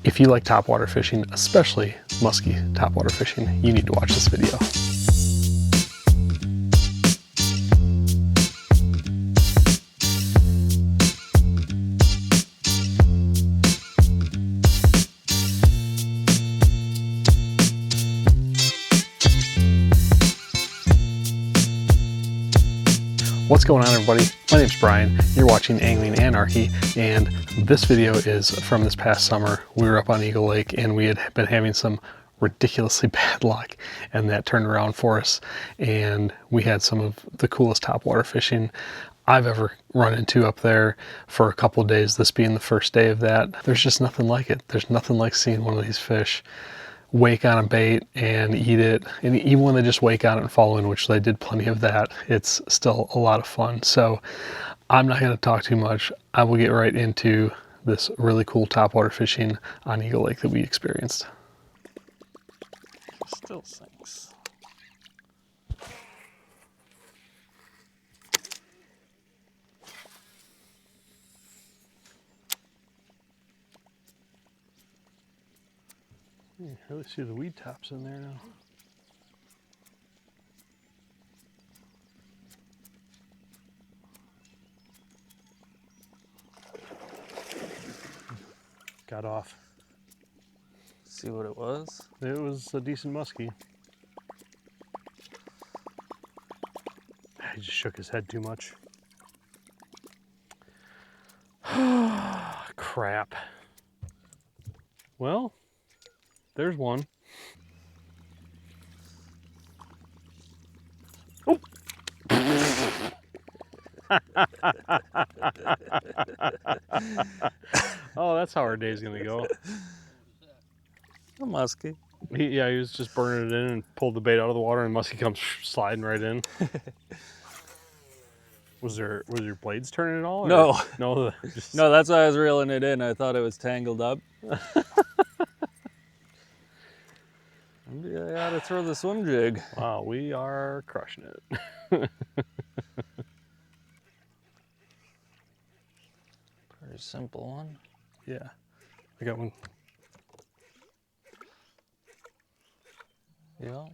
If you like topwater fishing, especially musky topwater fishing, you need to watch this video. What's going on, everybody? My name's Brian. You're watching Angling Anarchy, and this video is from this past summer. We were up on Eagle Lake and we had been having some ridiculously bad luck, and that turned around for us, and we had some of the coolest topwater fishing I've ever run into up there for a couple of days, this being the first day of that. There's just nothing like it. There's nothing like seeing one of these fish wake on a bait and eat it, and even when they just wake on it and fall in, which they did plenty of that, it's still a lot of fun. So I'm not going to talk too much. I will get right into this really cool topwater fishing on Eagle Lake that we experienced. Still sinks. You can really see the weed tops in there now. Got off. See what it was? It was a decent muskie. He just shook his head too much. Crap. Well, there's one. Oh! Oh, that's how our day's gonna go. A muskie. Yeah, he was just burning it in and pulled the bait out of the water, and muskie comes sliding right in. Was your blades turning at all? Or? No. No, No, that's why I was reeling it in. I thought it was tangled up. Maybe I ought to throw the swim jig. Wow, we are crushing it. Pretty simple one. Yeah, I got one. Yeah.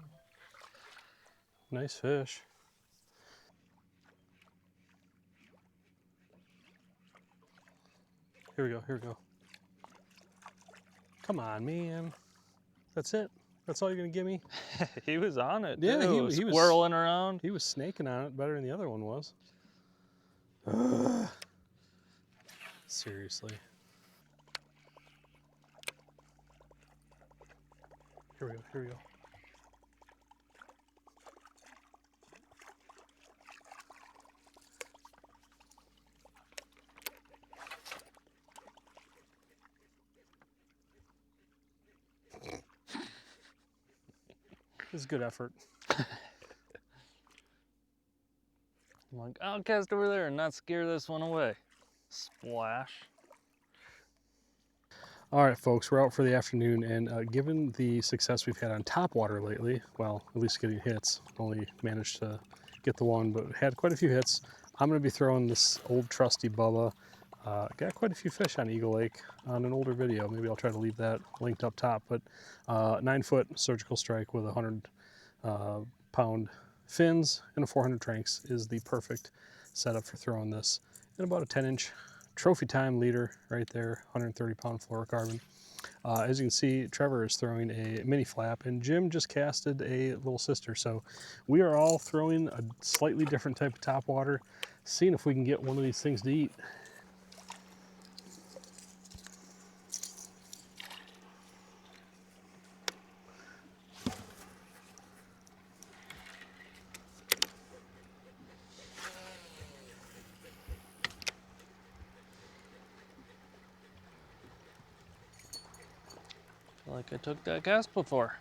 Nice fish. Here we go, here we go. Come on, man. That's it? That's all you're gonna give me? He was on it. Yeah, too. he was swirling around. He was snaking on it better than the other one was. Seriously. Here we go, here we go. This is good effort. I'm like, I'll cast over there and not scare this one away. Splash. All right, folks, we're out for the afternoon, and given the success we've had on topwater lately, well, at least getting hits, only managed to get the one, but had quite a few hits. I'm going to be throwing this old trusty Bubba. Got quite a few fish on Eagle Lake on an older video. Maybe I'll try to leave that linked up top, but 9-foot surgical strike with 100 pound fins and a 400 tranks is the perfect setup for throwing this. And about a 10-inch trophy time leader right there, 130 pound fluorocarbon. As you can see, Trevor is throwing a mini flap, and Jim just casted a little sister. So we are all throwing a slightly different type of topwater, seeing if we can get one of these things to eat. Like I took that cast before.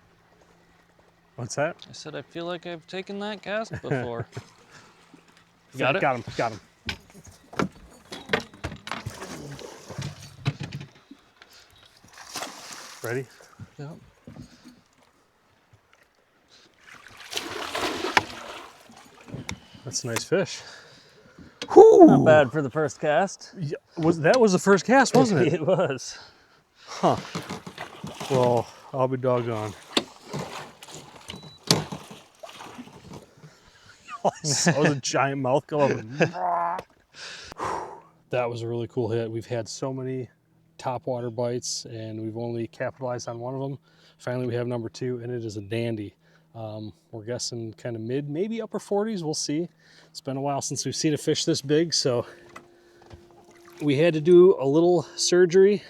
What's that? I said I feel like I've taken that cast before. Got it? Got him, got him. Ready? Yep. That's a nice fish. Whew. Not bad for the first cast. Yeah, that was the first cast, wasn't it? It was. Huh. Well, I'll be doggone. That was a giant mouth go up. That was a really cool hit. We've had so many topwater bites and we've only capitalized on one of them. Finally, we have number 2 and it is a dandy. We're guessing kind of mid, maybe upper 40s. We'll see. It's been a while since we've seen a fish this big, so we had to do a little surgery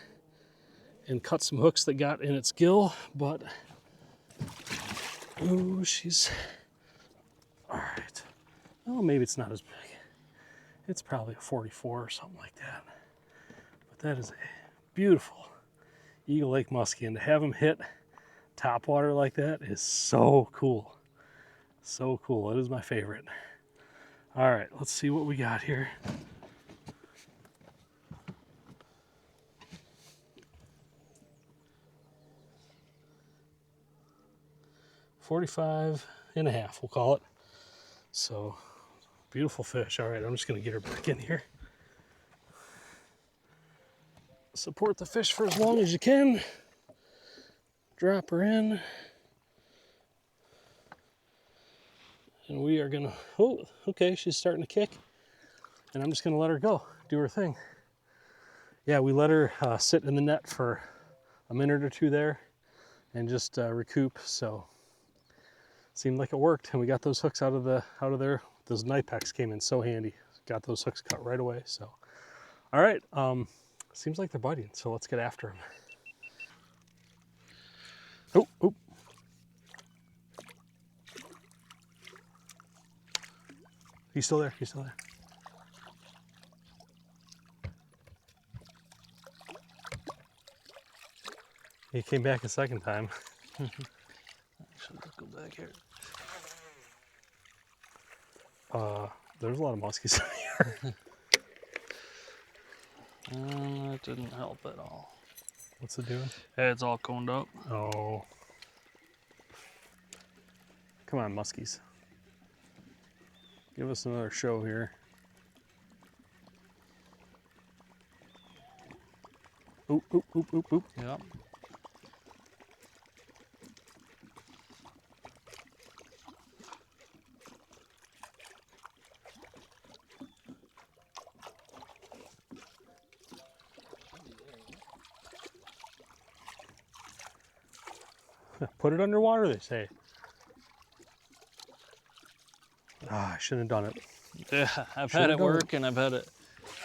and cut some hooks that got in its gill, but oh, she's all right. Oh, maybe it's not as big. It's probably a 44 or something like that. But that is a beautiful Eagle Lake Muskie, and to have them hit topwater like that is so cool. So cool. It is my favorite. All right, let's see what we got here. $45.5, we'll call it. So, beautiful fish. All right, I'm just gonna get her back in here. Support the fish for as long as you can. Drop her in. And we are gonna, oh, okay, she's starting to kick. And I'm just gonna let her go, do her thing. Yeah, we let her sit in the net for a minute or two there and just recoup, so seemed like it worked. And we got those hooks out of there. Those knife packs came in so handy. Got those hooks cut right away, so. All right, seems like they're biting, so let's get after them. Oh, oh. He's still there, he's still there. He came back a second time. Actually, let's go back here. There's a lot of muskies in here. That didn't help at all. What's it doing? Hey, it's all coned up. Oh. Come on, muskies. Give us another show here. Oop, oop, oop, oop, oop. Yep. Put it underwater, they say. Ah, I shouldn't have done it. Yeah, I've had it work and I've had it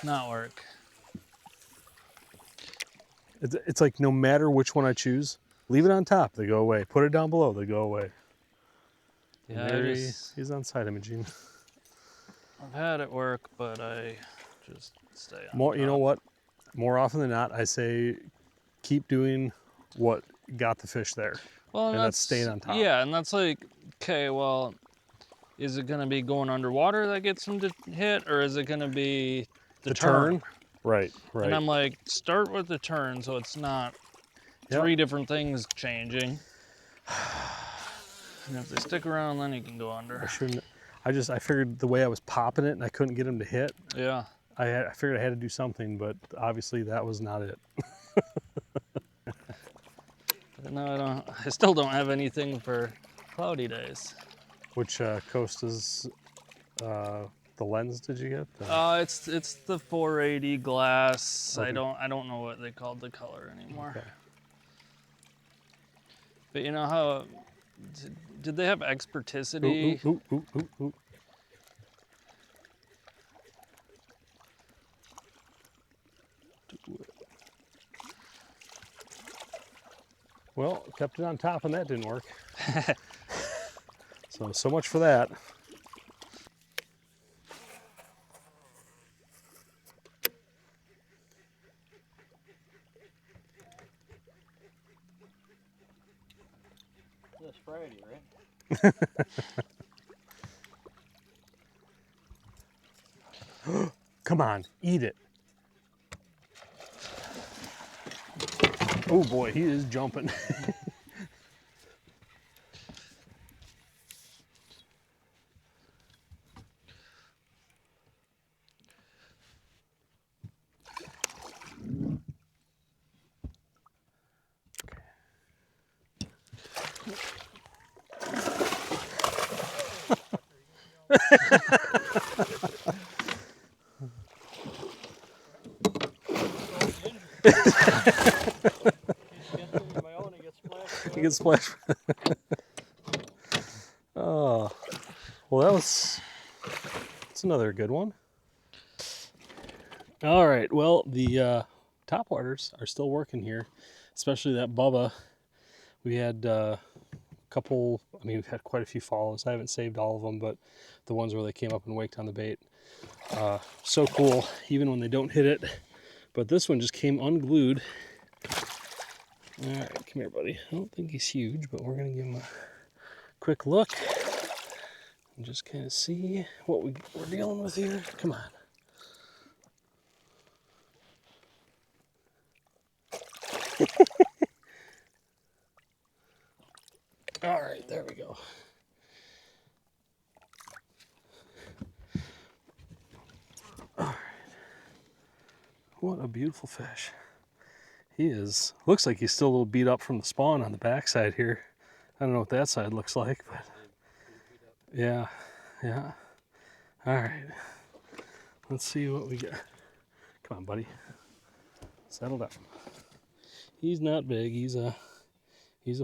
not work. It's like no matter which one I choose, leave it on top, they go away. Put it down below, they go away. Yeah, there he's on side imaging. I've had it work, but I just stay on More, top. you know what? More often than not, I say keep doing what got the fish there. Well, and that's staying on top. Yeah, and that's like, okay, well, is it going to be going underwater that gets them to hit, or is it going to be the turn? Right, right. And I'm like, start with the turn so it's not 3 different things changing. And if they stick around, then you can go under. I shouldn't. I figured the way I was popping it and I couldn't get him to hit. Yeah. I figured I had to do something, but obviously that was not it. No, I still don't have anything for cloudy days. Which coast is the lens did you get? It's the 480 glass. Okay. I don't know what they called the color anymore. Okay. But you know how did they have experticity? Ooh, ooh, ooh, ooh, ooh. Well, kept it on top and that didn't work. So much for that. That's Friday, right? Come on, eat it. Oh boy, he is jumping. You get splashed. Oh, well, that's another good one. All right, well, the top waters are still working here, especially that Bubba. We had a couple, I mean, we've had quite a few follows. I haven't saved all of them, but the ones where they came up and waked on the bait. So cool, even when they don't hit it. But this one just came unglued. All right, come here, buddy. I don't think he's huge, but we're gonna give him a quick look and just kind of see what we're dealing with here. Come on. All right, there we go. All right. What a beautiful fish. He is, looks like he's still a little beat up from the spawn on the backside here. I don't know what that side looks like, but yeah, yeah. All right, let's see what we got. Come on, buddy. Settle down. He's not big. He's a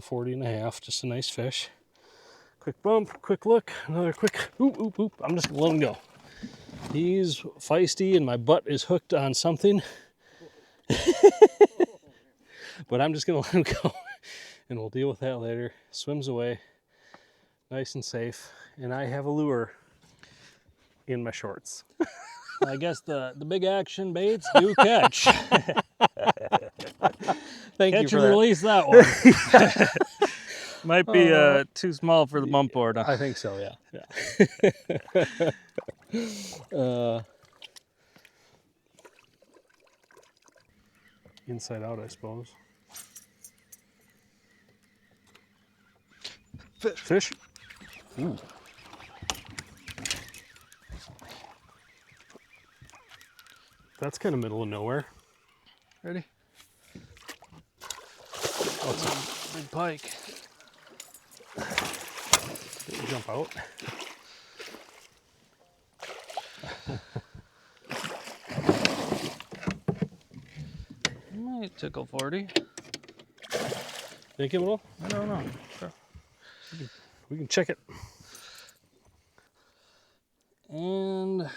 40 and a half, just a nice fish. Quick bump, quick look, another quick oop, oop, oop. I'm just gonna let him go. He's feisty and my butt is hooked on something. But I'm just gonna let him go and we'll deal with that later. Swims away, nice and safe. And I have a lure in my shorts. I guess the big action baits do catch. Thank Catch you for and that. release that one. Might be too small for the bump board. Huh? I think so, yeah. Inside out, I suppose. Fish. Fish? Ooh. That's kind of middle of nowhere. Ready? Oh, it's a big pike. Did you jump out? Might tickle 40. Think it will? I don't know. Sure. We can check it. And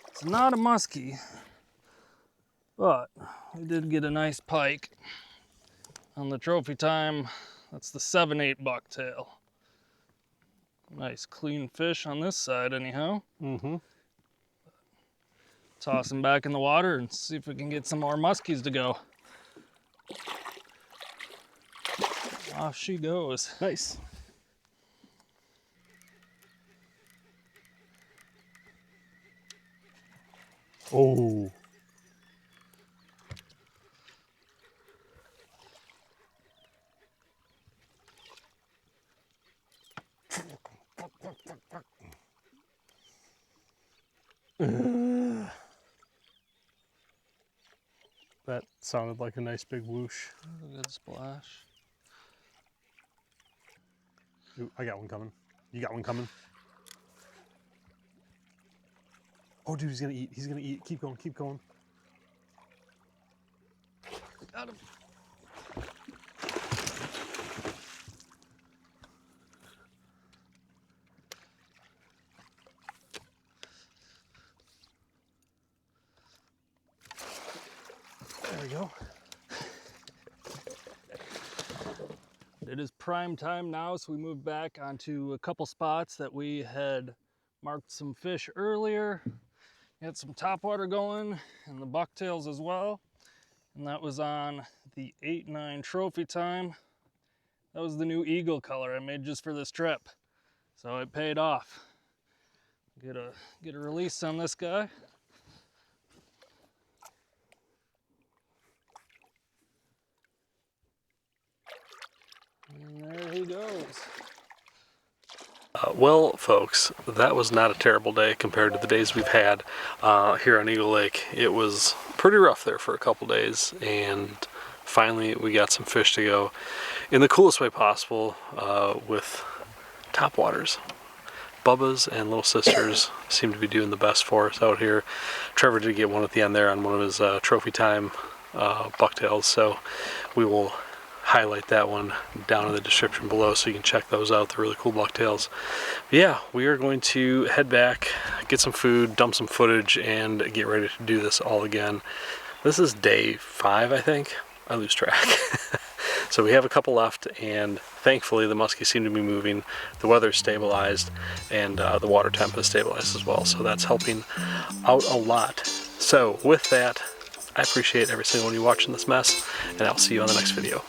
it's not a muskie, but we did get a nice pike on the trophy time. That's the 7/8 bucktail. Nice clean fish on this side anyhow. Mm-hmm. Toss him back in the water and see if we can get some more muskies to go. Off she goes. Nice. Oh. That sounded like a nice big whoosh. A good splash. Ooh, I got one coming. You got one coming? Oh, dude, he's gonna eat. He's gonna eat. Keep going, keep going. Got him. There we go. It is prime time now, so we moved back onto a couple spots that we had marked some fish earlier. We had some topwater going and the bucktails as well. And that was on the 8/9 trophy time. That was the new eagle color I made just for this trip. So it paid off. Get a release on this guy. And there he goes. Well, folks, that was not a terrible day compared to the days we've had here on Eagle Lake. It was pretty rough there for a couple days, and finally we got some fish to go in the coolest way possible with top waters. Bubba's and Little Sisters seem to be doing the best for us out here. Trevor did get one at the end there on one of his trophy time bucktails, so we will highlight that one down in the description below so you can check those out. They're really cool bucktails. But yeah, we are going to head back, get some food, dump some footage, and get ready to do this all again. This is day 5, I think. I lose track. So we have a couple left, and thankfully the muskies seem to be moving. The weather's stabilized, and the water temp has stabilized as well, so that's helping out a lot. So with that, I appreciate every single one of you watching this mess, and I'll see you on the next video.